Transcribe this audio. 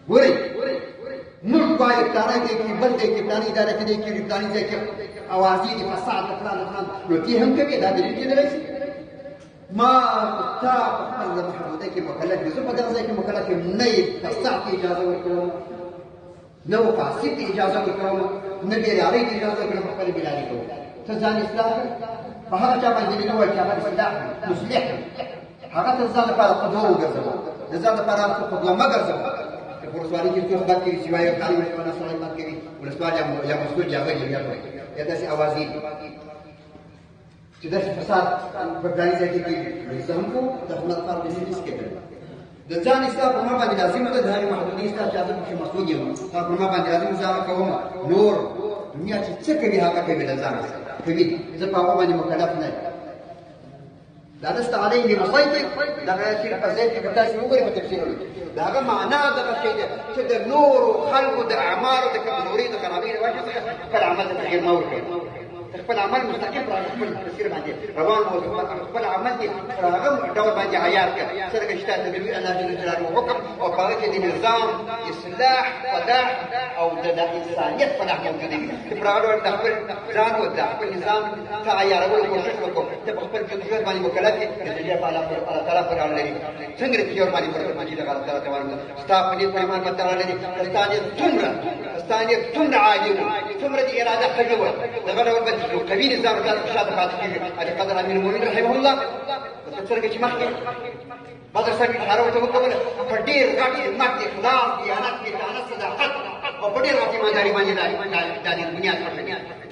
ګورئ موږ باید تانه دی کې بل دی کې تانه اداره کې دی کې تانه ځای کې اوازې دي فساد د فلان فلان نو دې هم کوي دا دلیل کېدلی شي ما تا په خپل محدوده کې مکلف یې زه په دغه ځای کې مکلف یم نه یې فساد ته اجازه ورکوم نه فاسد ته اجازه ورکوم نه بېلارۍ ته اجازه ورکوم په خپله بېلارۍ کوم ته ځان اصلاح کړه په هغه چا باندې مې نه وایي چې هغه اصلاح مصلح هغه ته ځان لپاره قدوه وګرځوه د ځان لپاره قدوه مه ګرځوه که په ولسوالۍ کې څوک بد کوي چې وایي کالي ولسوالۍ سړی بد کوي ولسوال یا مسؤل چې هغه جریان وایي یا داسې اوازې دي چې داسې فساد په فلاني ځای کې کېږي زه هم کوم د خپل لپاره داسې هېڅ کېدل د ځان اصلاح پر ما باندې لازمه ده د هرې محدودې اصلاح چې زه پکې مسؤول یم هغه پر ما باندې لازم زه هغه کوم نور دنیا چې څه کوي هغه کوي د ځان کوي زه په هغه باندې مکلف نه یم دا لست علیه بمسیطر دغه چې په ځای کې که تاسې وګورئ په تفسیرونو د هغه معنا دغه شی دی چې د نورو خلکو د اعمالو د کمزورۍ د خرابۍ د وجې څخه خپل عمل ته تغیر مه ورکوئ خپل عمل مستقیم پر خپل تفسیر باندې روان اوسه خپل عمل دې پر هغه ډول باندې عیار کړه څرنګه چې تا ته د الله جل جلاله حکم او په هغه کې د نظام اصلاح فلاح او د انسانیت فلاح موجود وي چې پر هغه ډول د خپل ځان او د خپل نظام ته عیارولو کوښښ وکړو ته په خپل جدوجہد باندې مکلف یې د دې په الله تعالی پر اړه لري څنګه چې یو باندې پر مجید الله تعالی ته وایي ستا په دې ایمان باندې اړه لري ستا دې څومره عاجز څومره دې اراده ښه وه دغه ډول قوي نظام ذات شاته پاتې کېږي علي قدر امیر المؤمنین رحمه الله څرنګه چې مخکې بدر صاحب اشاره ورته وکوله په ډېر غټ خدمت اخلاص دیانت متانت صداقت او په ډېر غټ ایمانداري باندې دا بنیاد پرته